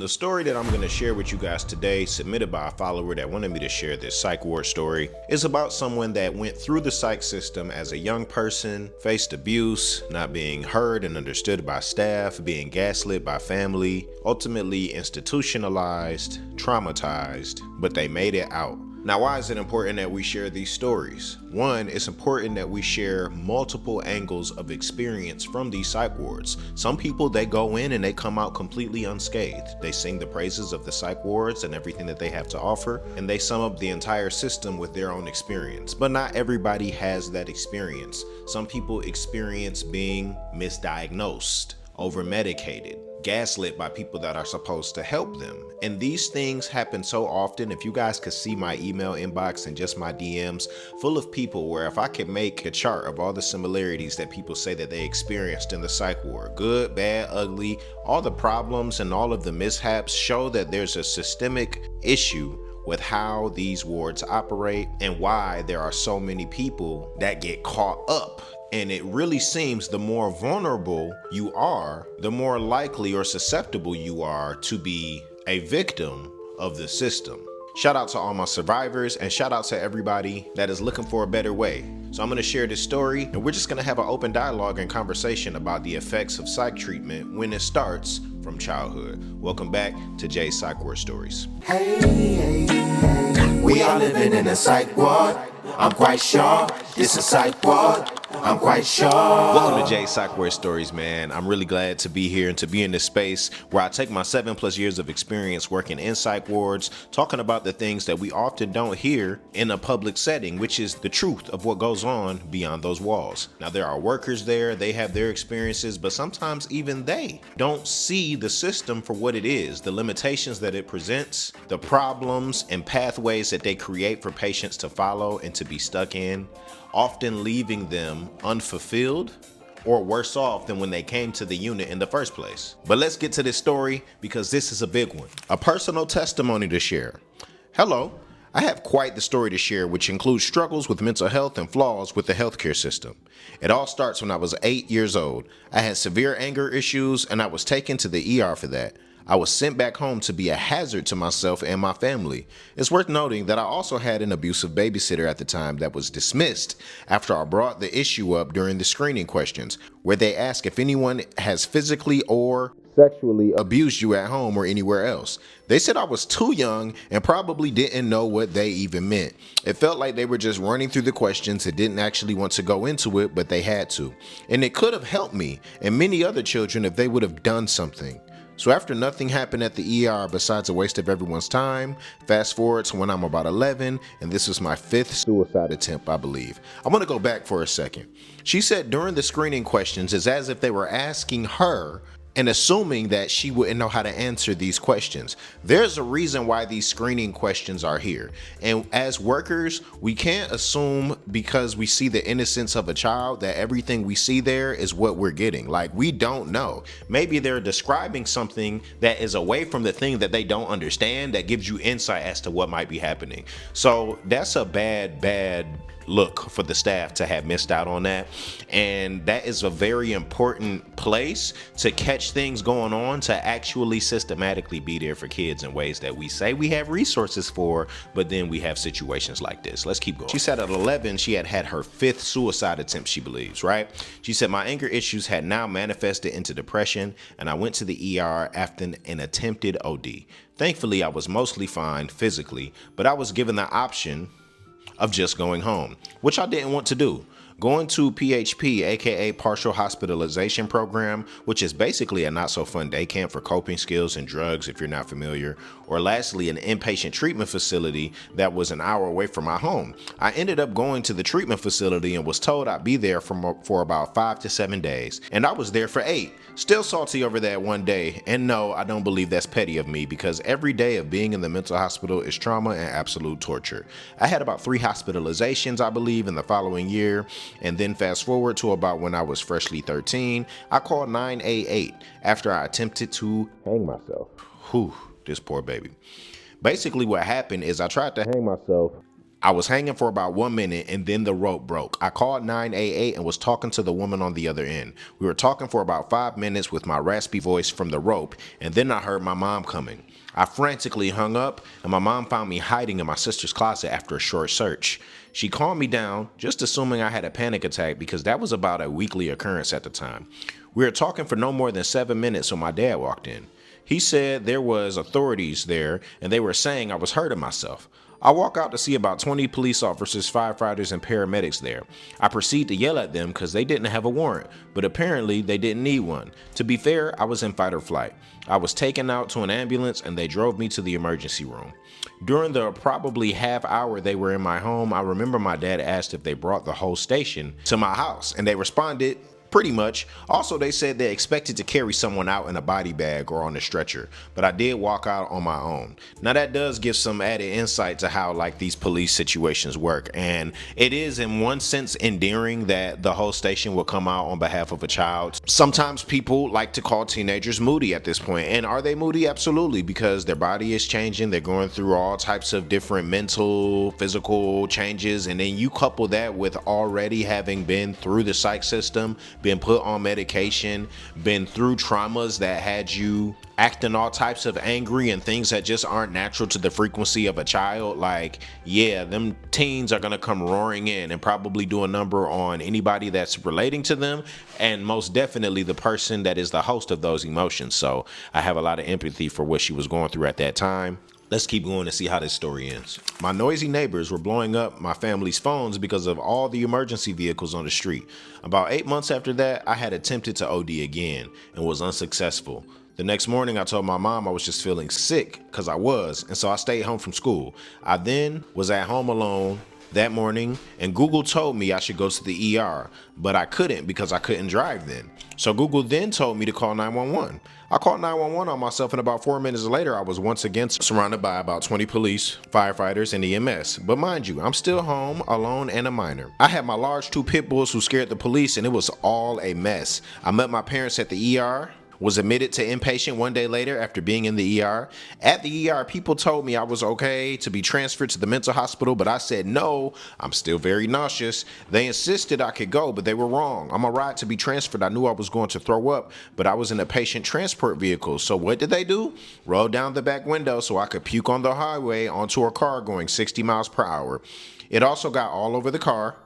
The story that I'm going to share with you guys today, submitted by a follower that wanted me to share this psych ward story, is about someone that went through the psych system as a young person, faced abuse, not being heard and understood by staff, being gaslit by family, ultimately institutionalized, traumatized, but they made it out. Now, why is it important that we share these stories? One, it's important that we share multiple angles of experience from these psych wards. Some people, they go in and they come out completely unscathed. They sing the praises of the psych wards and everything that they have to offer, and they sum up the entire system with their own experience. But not everybody has that experience. Some people experience being misdiagnosed, over-medicated, gaslit by people that are supposed to help them. And these things happen so often. If you guys could see my email inbox and just my DMs full of people where if I could make a chart of all the similarities that people say that they experienced in the psych ward, good, bad, ugly, all the problems and all of the mishaps show that there's a systemic issue with how these wards operate and why there are so many people that get caught up. And it really seems the more vulnerable you are, the more likely or susceptible you are to be a victim of the system. Shout out to all my survivors and shout out to everybody that is looking for a better way. So I'm going to share this story and we're just going to have an open dialogue and conversation about the effects of psych treatment when it starts from childhood. Welcome back to Jay's Psych Ward Stories. Hey, we are living in a psych ward. I'm quite sure this is psych ward. I'm quite sure. Welcome to Jay's Psych Ward Stories, man. I'm really glad to be here and to be in this space where I take my 7+ years of experience working in psych wards, talking about the things that we often don't hear in a public setting, which is the truth of what goes on beyond those walls. Now, there are workers there, they have their experiences, but sometimes even they don't see the system for what it is, the limitations that it presents, the problems and pathways that they create for patients to follow and to be stuck in, often leaving them unfulfilled or worse off than when they came to the unit in the first place. But let's get to this story because this is a big one. A personal testimony to share. Hello, I have quite the story to share, which includes struggles with mental health and flaws with the healthcare system. It all starts when I was 8 years old. I had severe anger issues and I was taken to the ER for that. I was sent back home to be a hazard to myself and my family. It's worth noting that I also had an abusive babysitter at the time that was dismissed after I brought the issue up during the screening questions, where they ask if anyone has physically or sexually abused you at home or anywhere else. They said I was too young and probably didn't know what they even meant. It felt like they were just running through the questions and didn't actually want to go into it, but they had to. And it could have helped me and many other children if they would have done something. So after nothing happened at the ER besides a waste of everyone's time, fast forward to when I'm about 11, and this was my 5th suicide attempt, I believe. I want to go back for a second. She said during the screening questions, it's as if they were asking her and assuming that she wouldn't know how to answer these questions. There's a reason why these screening questions are here. And as workers, we can't assume because we see the innocence of a child that everything we see there is what we're getting. Like, we don't know. Maybe they're describing something that is away from the thing that they don't understand that gives you insight as to what might be happening. So that's a bad look for the staff to have missed out on that. And that is a very important place to catch things going on, to actually systematically be there for kids in ways that we say we have resources for, but then we have situations like this. Let's keep going. She said at 11, she had her 5th suicide attempt, she believes, right? She said, my anger issues had now manifested into depression, and I went to the ER after an attempted OD. Thankfully, I was mostly fine physically, but I was given the option of just going home, which I didn't want to do. Going to PHP, aka Partial Hospitalization Program, which is basically a not so fun day camp for coping skills and drugs if you're not familiar, or lastly, an inpatient treatment facility that was an hour away from my home. I ended up going to the treatment facility and was told I'd be there for about 5 to 7 days, and I was there for 8. Still salty over that one day, and no, I don't believe that's petty of me because every day of being in the mental hospital is trauma and absolute torture. I had about 3 hospitalizations, I believe, in the following year. And then fast forward to about when I was freshly 13, I called 988 after I attempted to hang myself. Whew, this poor baby. Basically what happened is I tried to hang myself I was hanging for about 1 minute and then the rope broke. I called 988 and was talking to the woman on the other end. We were talking for about 5 minutes with my raspy voice from the rope, and then I heard my mom coming. I frantically hung up, and my mom found me hiding in my sister's closet after a short search. She calmed me down, just assuming I had a panic attack because that was about a weekly occurrence at the time. We were talking for no more than 7 minutes when my dad walked in. He said there was authorities there and they were saying I was hurting myself. I walk out to see about 20 police officers, firefighters, and paramedics there. I proceed to yell at them because they didn't have a warrant, but apparently they didn't need one. To be fair, I was in fight or flight. I was taken out to an ambulance and they drove me to the emergency room. During the probably half hour they were in my home, I remember my dad asked if they brought the whole station to my house, and they responded, pretty much. Also, they said they expected to carry someone out in a body bag or on a stretcher, but I did walk out on my own. Now that does give some added insight to how like these police situations work, and it is in one sense endearing that the whole station will come out on behalf of a child. Sometimes people like to call teenagers moody at this point, and are they moody? Absolutely, because their body is changing, they're going through all types of different mental, physical changes, and then you couple that with already having been through the psych system, been put on medication, been through traumas that had you acting all types of angry and things that just aren't natural to the frequency of a child. Like, yeah, them teens are gonna come roaring in and probably do a number on anybody that's relating to them, and most definitely the person that is the host of those emotions. So I have a lot of empathy for what she was going through at that time. Let's keep going and see how this story ends. My noisy neighbors were blowing up my family's phones because of all the emergency vehicles on the street. About 8 months after that, I had attempted to OD again and was unsuccessful. The next morning, I told my mom I was just feeling sick, because I was, and so I stayed home from school. I then was at home alone that morning, and Google told me I should go to the ER, but I couldn't because I couldn't drive then. So Google then told me to call 911. I called 911 on myself, and about 4 minutes later, I was once again surrounded by about 20 police, firefighters, and EMS. But mind you, I'm still home, alone, and a minor. I had my large 2 pit bulls who scared the police, and it was all a mess. I met my parents at the ER, was admitted to inpatient 1 day later after being in the ER. At the ER, people told me I was okay to be transferred to the mental hospital, but I said no, I'm still very nauseous. They insisted I could go, but they were wrong. On my ride to be transferred, I knew I was going to throw up, but I was in a patient transport vehicle. So what did they do? Roll down the back window so I could puke on the highway onto a car going 60 miles per hour. It also got all over the car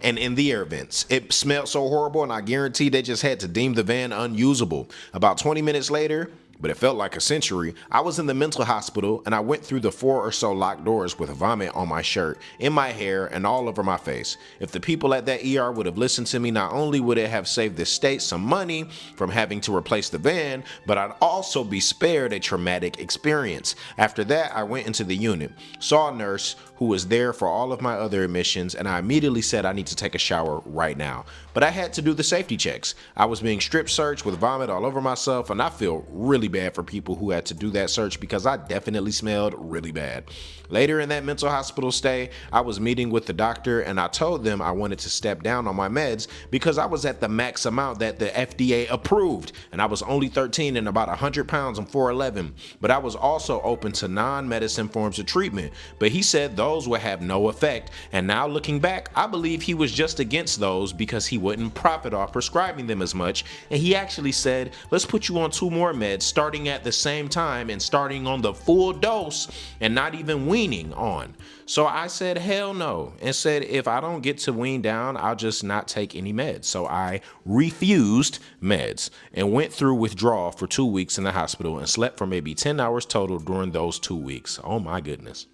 and in the air vents. It smelled so horrible, and I guarantee they just had to deem the van unusable. About 20 minutes later, but it felt like a century, I was in the mental hospital, and I went through the 4 or so locked doors with vomit on my shirt, in my hair, and all over my face. If the people at that ER would have listened to me, not only would it have saved the state some money from having to replace the van, but I'd also be spared a traumatic experience. After that, I went into the unit, saw a nurse who was there for all of my other admissions, and I immediately said I need to take a shower right now. But I had to do the safety checks. I was being strip searched with vomit all over myself, and I feel really bad for people who had to do that search because I definitely smelled really bad. Later in that mental hospital stay, I was meeting with the doctor, and I told them I wanted to step down on my meds because I was at the max amount that the FDA approved, and I was only 13 and about 100 pounds and 4'11", but I was also open to non-medicine forms of treatment. But he said those would have no effect, and now looking back, I believe he was just against those because he wouldn't profit off prescribing them as much, and he actually said, let's put you on 2 more meds starting at the same time and starting on the full dose and not even weaning on. So I said hell no, and said if I don't get to wean down, I'll just not take any meds. So I refused meds and went through withdrawal for 2 weeks in the hospital and slept for maybe 10 hours total during those 2 weeks. Oh my goodness.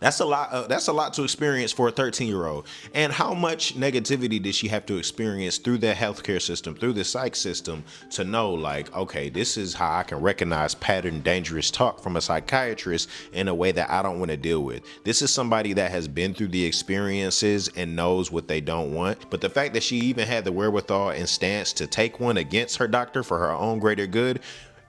That's a lot to experience for a 13-year-old. And how much negativity did she have to experience through the healthcare system, through the psych system, to know like, okay, this is how I can recognize pattern dangerous talk from a psychiatrist in a way that I don't want to deal with. This is somebody that has been through the experiences and knows what they don't want. But the fact that she even had the wherewithal and stance to take one against her doctor for her own greater good,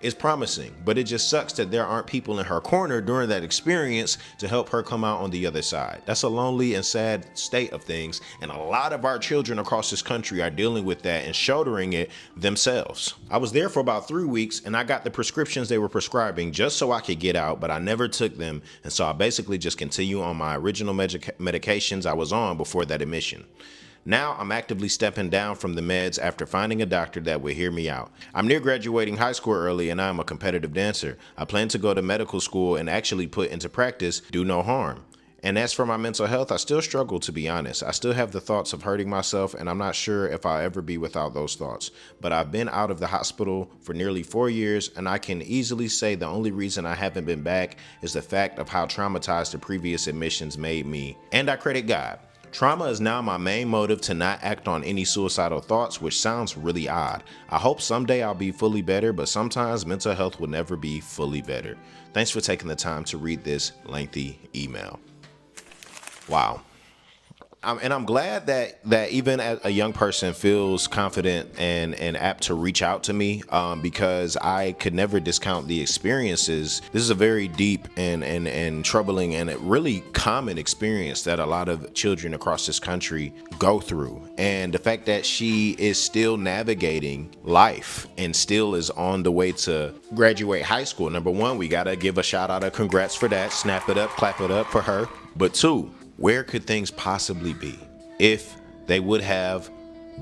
is promising, but it just sucks that there aren't people in her corner during that experience to help her come out on the other side. That's a lonely and sad state of things, and a lot of our children across this country are dealing with that and shouldering it themselves. I was there for about 3 weeks, and I got the prescriptions they were prescribing just so I could get out, but I never took them, and so I basically just continue on my original medications I was on before that admission. Now I'm actively stepping down from the meds after finding a doctor that would hear me out. I'm near graduating high school early, and I'm a competitive dancer. I plan to go to medical school and actually put into practice do no harm. And as for my mental health, I still struggle, to be honest. I still have the thoughts of hurting myself, and I'm not sure if I'll ever be without those thoughts. But I've been out of the hospital for nearly 4 years, and I can easily say the only reason I haven't been back is the fact of how traumatized the previous admissions made me. And I credit God. Trauma is now my main motive to not act on any suicidal thoughts, which sounds really odd. I hope someday I'll be fully better, but sometimes mental health will never be fully better. Thanks for taking the time to read this lengthy email. Wow. And I'm glad that even a young person feels confident and apt to reach out to me, because I could never discount the experiences. This is a very deep and troubling and a really common experience that a lot of children across this country go through. And the fact that she is still navigating life and still is on the way to graduate high school. Number one, we got to give a shout out of congrats for that. Snap it up, clap it up for her. But two, where could things possibly be if they would have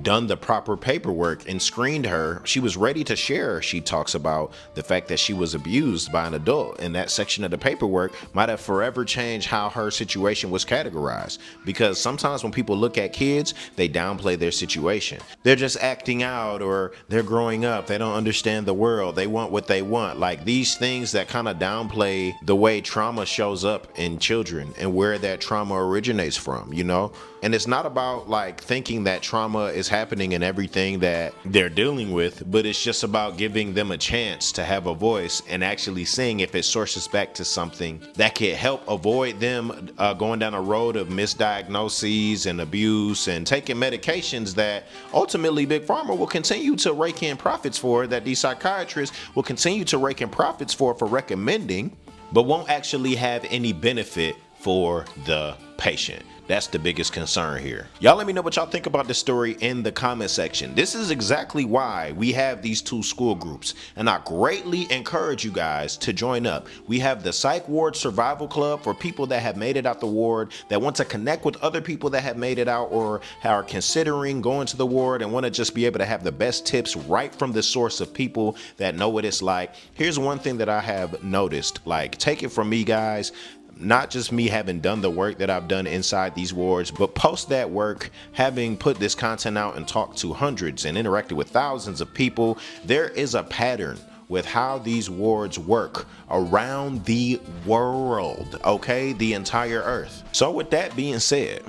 done the proper paperwork and screened her? She was ready to share. She talks about the fact that she was abused by an adult, and that section of the paperwork might have forever changed how her situation was categorized. Because sometimes when people look at kids, they downplay their situation. They're just acting out, or they're growing up. They don't understand the world. They want what they want. Like these things that kind of downplay the way trauma shows up in children and where that trauma originates from, you know? And it's not about like thinking that trauma is happening in everything that they're dealing with, but it's just about giving them a chance to have a voice and actually seeing if it sources back to something that could help avoid them going down a road of misdiagnoses and abuse and taking medications that ultimately Big Pharma will continue to rake in profits for, that these psychiatrists will continue to rake in profits for recommending, but won't actually have any benefit for the patient. That's the biggest concern here. Y'all let me know what y'all think about this story in the comment section. This is exactly why we have these two school groups, and I greatly encourage you guys to join up. We have the Psych Ward Survival Club for people that have made it out the ward, that want to connect with other people that have made it out or are considering going to the ward and want to just be able to have the best tips right from the source of people that know what it's like. Here's one thing that I have noticed, like, take it from me, guys. Not just me having done the work that I've done inside these wards, but post that work, having put this content out and talked to hundreds and interacted with thousands of people, there is a pattern with how these wards work around the world, okay? The entire earth. So with that being said,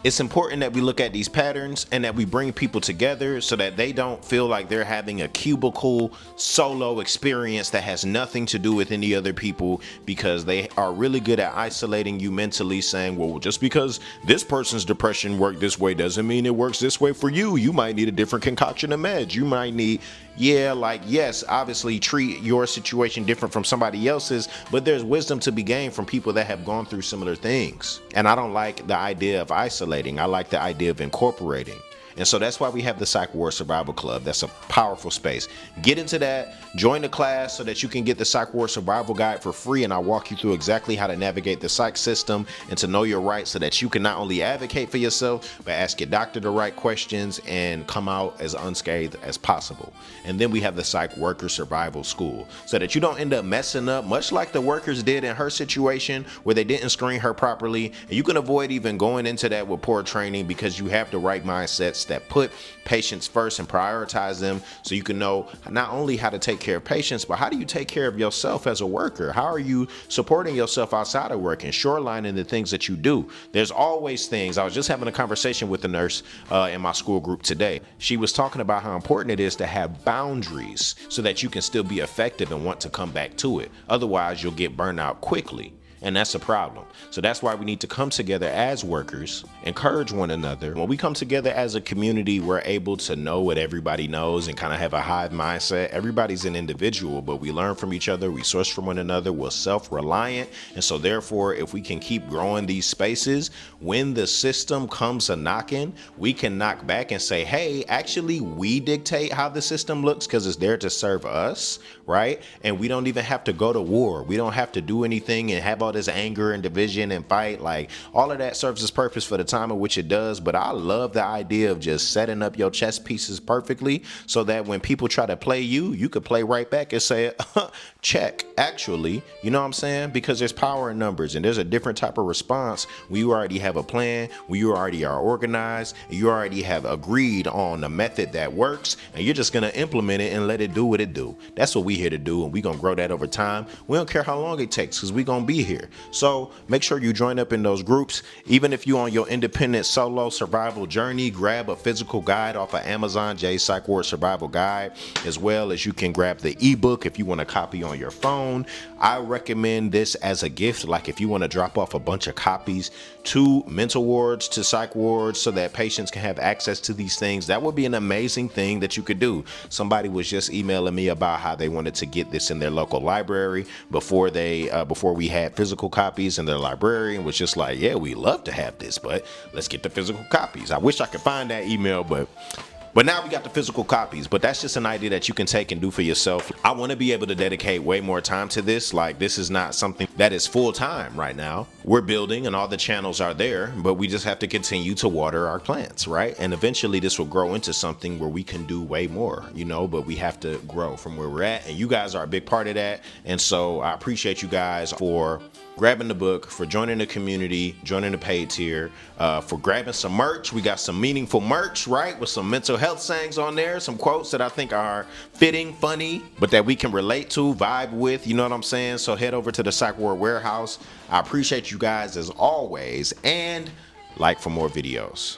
it's important that we look at these patterns and that we bring people together so that they don't feel like they're having a cubicle solo experience that has nothing to do with any other people, because they are really good at isolating you mentally, saying, well, just because this person's depression worked this way doesn't mean it works this way for you. You might need a different concoction of meds. You might need, yes, obviously treat your situation different from somebody else's, but there's wisdom to be gained from people that have gone through similar things. And I don't like the idea of isolating. I like the idea of incorporating. And so that's why we have the Psych Ward Survival Club. That's a powerful space. Get into that, join the class so that you can get the Psych Ward Survival Guide for free, and I'll walk you through exactly how to navigate the psych system and to know your rights so that you can not only advocate for yourself, but ask your doctor the right questions and come out as unscathed as possible. And then we have the Psych Worker Survival School so that you don't end up messing up, much like the workers did in her situation where they didn't screen her properly. And you can avoid even going into that with poor training, because you have the right mindsets that put patients first and prioritize them, so you can know not only how to take care of patients, but how do you take care of yourself as a worker? How are you supporting yourself outside of work and shorelining the things that you do? There's always things. I was just having a conversation with a nurse in my school group today. She was talking about how important it is to have boundaries so that you can still be effective and want to come back to it. Otherwise, you'll get burned out quickly. And that's a problem. So that's why we need to come together as workers, encourage one another. When we come together as a community, we're able to know what everybody knows and kind of have a hive mindset. Everybody's an individual, but we learn from each other, we source from one another, we're self-reliant. And so therefore, if we can keep growing these spaces, when the system comes a knocking, we can knock back and say, hey, actually, we dictate how the system looks because it's there to serve us, right? And we don't even have to go to war. We don't have to do anything and have all this anger and division and fight. Like, all of that serves its purpose for the time in which it does. But I love the idea of just setting up your chess pieces perfectly so that when people try to play you, you could play right back and say, check, actually, you know what I'm saying? Because there's power in numbers, and there's a different type of response when you already have a plan, when you already are organized, and you already have agreed on a method that works, and you're just going to implement it and let it do what it do. That's what we here to do, and we're going to grow that over time. We don't care how long it takes because we're going to be here. So make sure you join up in those groups. Even if you're on your independent solo survival journey, grab a physical guide off of Amazon, Jay's Psych Ward Survival Guide, as well as you can grab the ebook if you want a copy on your phone. I recommend this as a gift. Like if you want to drop off a bunch of copies to mental wards, to psych wards, so that patients can have access to these things, that would be an amazing thing that you could do. Somebody was just emailing me about how they wanted to get this in their local library before we had physical copies, and their librarian was just like, yeah, we love to have this, but let's get the physical copies. I wish I could find that email, but now we got the physical copies. But that's just an idea that you can take and do for yourself. I want to be able to dedicate way more time to this. Like, this is not something that is full time right now. We're building and all the channels are there, but we just have to continue to water our plants, right? And eventually this will grow into something where we can do way more, but we have to grow from where we're at. And you guys are a big part of that. And so I appreciate you guys for grabbing the book, for joining the community, joining the paid tier, for grabbing some merch. We got some meaningful merch, right? With some mental health sayings on there, some quotes that I think are fitting, funny, but that we can relate to, vibe with, you know what I'm saying? So head over to the Psych Ward Warehouse. I appreciate you guys as always, and like for more videos.